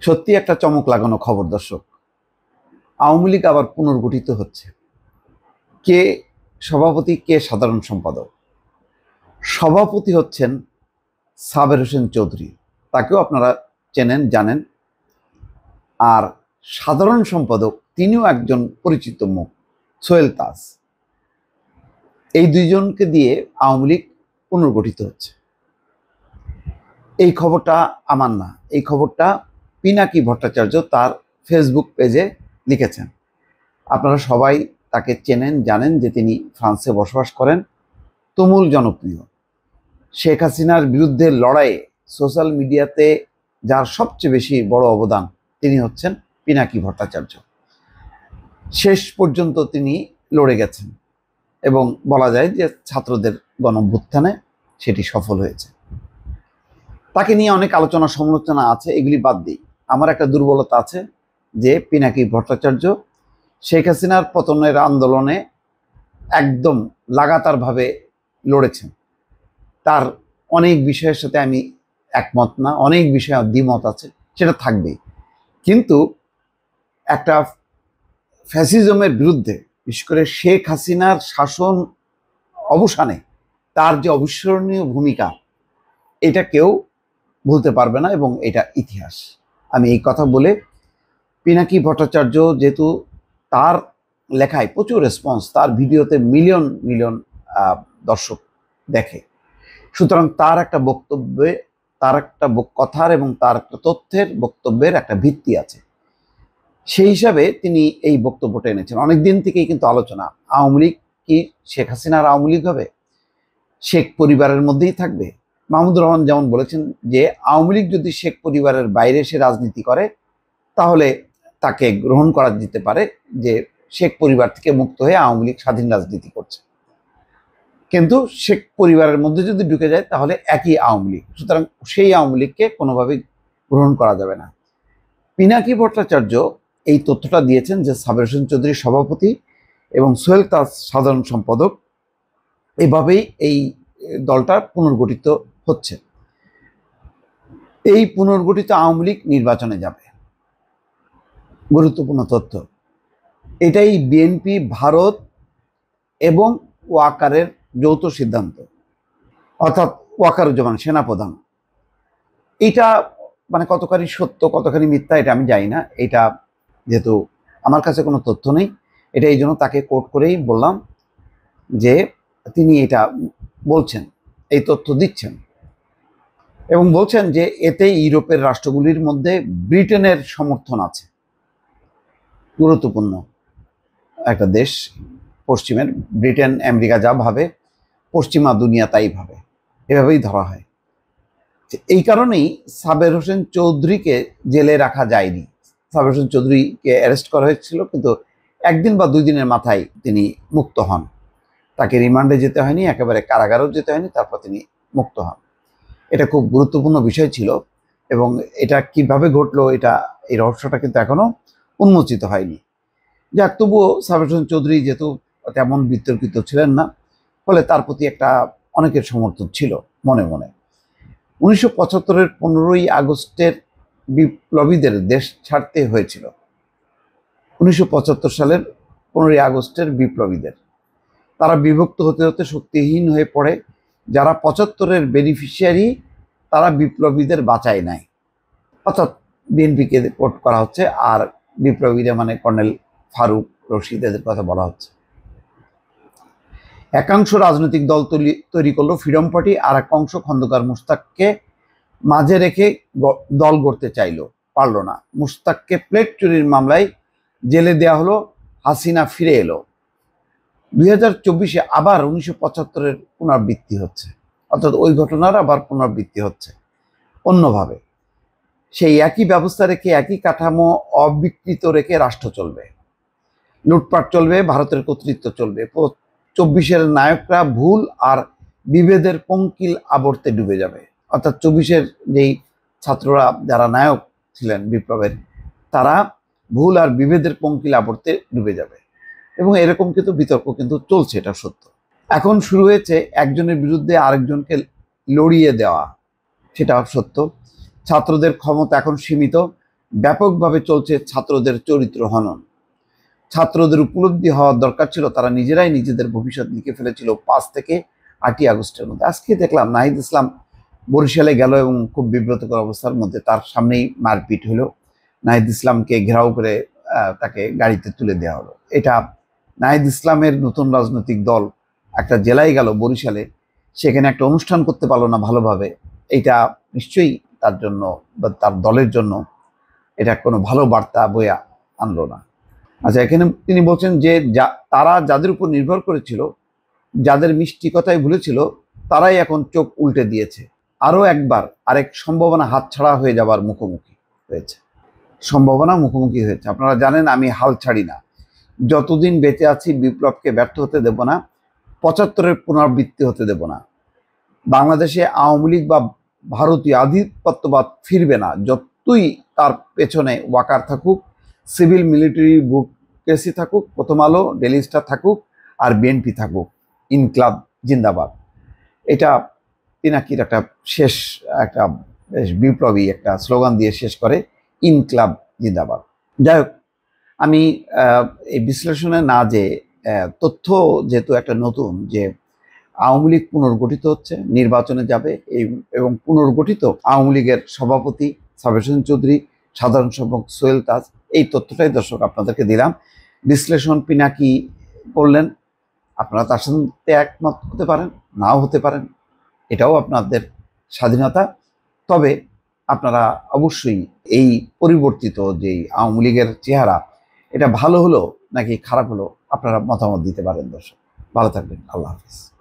সত্যি একটা চমক লাগানো খবর দর্শক। আওয়ামী লীগ আবার পুনর্গঠিত হচ্ছে। কে সভাপতি, কে সাধারণ সম্পাদক? সভাপতি হচ্ছেন সাবের হোসেন চৌধুরী, তাকেও আপনারা চেনেন জানেন। আর সাধারণ সম্পাদক তিনিও একজন পরিচিত মুখ, সোহেল তাজ। এই দুইজনকে দিয়ে আওয়ামী লীগ পুনর্গঠিত হচ্ছে। এই খবরটা আমার না, এই খবরটা পিনাকি ভট্টাচার্য তার ফেসবুক পেজে লিখেছেন। আপনারা সবাই তাকে চেনেন জানেন যে তিনি ফ্রান্সে বসবাস করেন, তুমুল জনপ্রিয়। শেখ হাসিনার বিরুদ্ধে লড়াইয়ে সোশ্যাল মিডিয়াতে যার সবচেয়ে বেশি বড় অবদান, তিনি হচ্ছেন পিনাকি ভট্টাচার্য। শেষ পর্যন্ত তিনি লড়ে গেছেন এবং বলা যায় যে ছাত্রদের গণঅভ্যুত্থানে সেটি সফল হয়েছে। তাকে নিয়ে অনেক আলোচনা সমালোচনা আছে, এগুলি বাদ দিই। আমার একটা দুর্বলতা আছে যে পিনাকি ভট্টাচার্য শেখ হাসিনার পতনের আন্দোলনে একদম লাগাতারভাবে লড়েছেন। তার অনেক বিষয়ের সাথে আমি একমত না, অনেক বিষয়ে দ্বিমত আছে, সেটা থাকবেই। কিন্তু একটা ফ্যাসিজমের বিরুদ্ধে, বিশেষ করে শেখ হাসিনার শাসন অবসানে তার যে অবিস্মরণীয় ভূমিকা, এটা কেউ ভুলতে পারবে না এবং এটা ইতিহাস। আমি এই কথা বলে, পিনাকি ভট্টাচার্য যেহেতু তার লেখায় প্রচুর রেসপন্স, তার ভিডিওতে মিলিয়ন মিলিয়ন দর্শক দেখে, সুতরাং তার একটা বক্তব্যে, তার একটা কথার এবং তার একটা তথ্যের বক্তব্যের একটা ভিত্তি আছে। সেই হিসাবে তিনি এই বক্তব্যটা এনেছেন। অনেকদিন থেকেই কিন্তু আলোচনা, আওয়ামী লীগ কি শেখ হাসিনার আওয়ামী লীগ হবে, শেখ পরিবারের মধ্যেই থাকবে। মাহমুদুর রহমান যেমন বলেছেন যে আওয়ামী লীগ যদি শেখ পরিবারের বাইরে এসে রাজনীতি করে তাহলে তাকে গ্রহণ করা যেতে পারে যে শেখ পরিবার থেকে মুক্ত হয়ে আওয়ামী লীগ স্বাধীন রাজনীতি করছে। কিন্তু শেখ পরিবারের মধ্যে যদি ঢুকে যায় তাহলে একই আওয়ামী লীগ, সুতরাং সেই আওয়ামী লীগকে কোনোভাবেই গ্রহণ করা যাবে না। পিনাকি ভট্টাচার্য এই তথ্যটা দিয়েছেন যে সাবের হোসেন চৌধুরী সভাপতি এবং সোহেল তাজ সাধারণ সম্পাদক, এভাবেই এই দলটা পুনর্গঠিত হচ্ছে। এই পুনর্গঠিত আওয়ামী লীগ নির্বাচনে যাবে। গুরুত্বপূর্ণ তথ্য, এটাই বিএনপি, ভারত এবং ওয়াকারের যৌথ সিদ্ধান্ত, অর্থাৎ ওয়াকারুজ্জামান সেনাপ্রধান। এটা মানে কতখানি সত্য কতখানি মিথ্যা এটা আমি জানি না, এটা যেহেতু আমার কাছে কোনো তথ্য নেই, এটা এই জন্য তাকে কোট করেই বললাম যে তিনি এটা বলছেন, এই তথ্য দিচ্ছেন এবং বলছেন যে এতে ইউরোপের রাষ্ট্রগুলির মধ্যে ব্রিটেনের সমর্থন আছে। গুরুত্বপূর্ণ একটা দেশ পশ্চিমের, ব্রিটেন আমেরিকা যা ভাবে পশ্চিমা দুনিয়া তাই ভাবে, এভাবেই ধরা হয়। এই কারণেই সাবের হোসেন চৌধুরীকে জেলে রাখা যায়নি। সাবের হোসেন চৌধুরীকে অ্যারেস্ট করা হয়েছিল, কিন্তু একদিন বা 2 দিনের মাথায় তিনি মুক্ত হন। তাকে রিমান্ডে যেতে হয়নি, একেবারে কারাগারেও যেতে হয়নি, তারপর তিনি মুক্ত হন। এটা খুব গুরুত্বপূর্ণ বিষয় ছিল এবং এটা কিভাবে ঘটলো, এই রহস্যটা কিন্তু এখনো উন্মোচিত হয়নি। যাক, তবুও সাবের হোসেন চৌধুরী যেহেতু তেমন বিতর্কিত ছিলেন না, ফলে তার প্রতি একটা অনেকের সমর্থন ছিল মনে মনে। 1975-এর 15ই আগস্টের বিপ্লবীদের দেশ ছাড়তে হয়েছিল। 1975 সালের 15ই আগস্টের বিপ্লবীদের, তারা বিভক্ত হতে হতে শক্তিহীন হয়ে পড়ে। যারা 75-এর বেনিফিশিয়ারি তারা বিপ্লবীদের বাঁচায় নেয়, অর্থাৎ বিএনপিকে কোট করা হচ্ছে, আর বিপ্লবীরা মানে কর্নেল ফারুক, রশিদ, এদের কথা বলা হচ্ছে। একাংশ রাজনৈতিক দল তৈরি করলো ফ্রিডম পার্টি, আর এক অংশ খন্দকার মুশতাককে মাঝে রেখে দল গড়তে চাইলো, পারল না। মুশতাককে প্লেট চুরির মামলায় জেলে দেওয়া হলো, হাসিনা ফিরে এলো। 2024-এ আবার 1975-এর পুনরাবৃত্তি হচ্ছে, অর্থাৎ ওই ঘটনার আবার পুনরাবৃত্তি হচ্ছে অন্যভাবে। সেই একই ব্যবস্থা রেখে, একই কাঠামো অবিকৃত রেখে রাষ্ট্র চলবে, লুটপাট চলবে, ভারতের কর্তৃত্ব চলবে। 24-এর নায়করা ভুল আর বিভেদের পঙ্কিল আবর্তে ডুবে যাবে, অর্থাৎ 24-এর যেই ছাত্ররা যারা নায়ক ছিলেন বিপ্লবের, তারা ভুল আর বিভেদের পঙ্কিল আবর্তে ডুবে যাবে। এবং এরকম কিন্তু বিতর্ক কিন্তু চলছে, এটা সত্য। এখন শুরু হয়েছে একজনের বিরুদ্ধে আরেকজনকে লড়িয়ে দেওয়া, সেটা সত্য। ছাত্রদের ক্ষমতা এখন সীমিত, ব্যাপকভাবে চলছে ছাত্রদের চরিত্র হনন। ছাত্রদের উপলব্ধি হওয়ার দরকার ছিল, তারা নিজেরাই নিজেদের ভবিষ্যৎ লিখে ফেলেছিল 5 থেকে 8ই আগস্টের মধ্যে। আজকে দেখলাম নাহিদ ইসলাম বরিশালে গেল এবং খুব বিব্রতকর অবস্থার মধ্যে তার সামনেই মারপিট হলো। নাহিদ ইসলামকে ঘেরাও করে তাকে গাড়িতে তুলে দেওয়া হলো। এটা নাহিদ ইসলামের নতুন রাজনৈতিক দল একটা জেলায় গেল বরিশালে, সেখানে একটা অনুষ্ঠান করতে পারলো না ভালোভাবে। এটা নিশ্চয়ই তার জন্য বা তার দলের জন্য এটা কোনো ভালো বার্তা বয়ে আনলো না। আচ্ছা, এখানে তিনি বলছেন যে তারা যাদের উপর নির্ভর করেছিল, যাদের মিষ্টি কথাই ভুলেছিল, তারাই এখন চোখ উল্টে দিয়েছে। আরও একবার আরেক সম্ভাবনা হাতছাড়া হয়ে যাবার মুখোমুখি হয়েছে। সম্ভাবনা মুখোমুখি হয়েছে। আপনারা জানেন আমি হাল ছাড়ি না, যতদিন বেঁচে আছি বিপ্লবকে ব্যর্থ হতে দেব না, 75-এর পুনরাবৃত্তি হতে দেব না। বাংলাদেশে আওয়ামী লীগ বা ভারতীয় আধিপত্যবাদ ফিরবে না, যতই তার পেছনে ওয়াকার থাকুক, সিভিল মিলিটারি ব্যুরোক্রেসি থাকুক, প্রথম আলো, ডেইলি স্টার থাকুক, আর বিএনপি থাকুক। ইনকলাব জিন্দাবাদ। এটা পিনাকির একটা বেশ বিপ্লবী একটা স্লোগান দিয়ে শেষ করে, ইনকলাব জিন্দাবাদ। যাই হোক, আমি এই বিশ্লেষণে না যে তথ্য যেহেতু একটা নতুন, যে আওয়ামী লীগ পুনর্গঠিত হচ্ছে, নির্বাচনে যাবে, এবং পুনর্গঠিত আওয়ামী লীগের সভাপতি সাবের হোসেন চৌধুরী, সাধারণ সম্পাদক সোহেল তাজ, এই তথ্যটাই দর্শক আপনাদেরকে দিলাম। বিশ্লেষণ পিনাকি করলেন, আপনারা তার সাথে একমত হতে পারেন, নাও হতে পারেন, এটাও আপনাদের স্বাধীনতা। তবে আপনারা অবশ্যই এই পরিবর্তিত যে আওয়ামী লীগের চেহারা, এটা ভালো হলো নাকি খারাপ হলো, আপনারা মতামত দিতে পারেন। দর্শক ভালো থাকবেন, আল্লাহ হাফিজ।